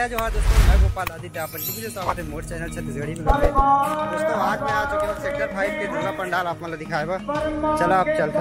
जय जोहार दोस्तों, मैं गोपाल आदित्य आप जो स्वागत है मोर चैनल छत्तीसगढ़ी में। दोस्तों आज मैं आ चुके हैं सेक्टर 5 के दुर्गा पंडाल आप मतलब दिखाएगा। चलो आप चलता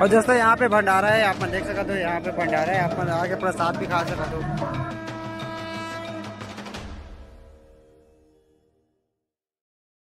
और दोस्तों यहाँ पे भंडारा है, आप देख सकते हो। यहाँ पे भंडारा है, आप आगे प्रसाद भी खा सकते हो।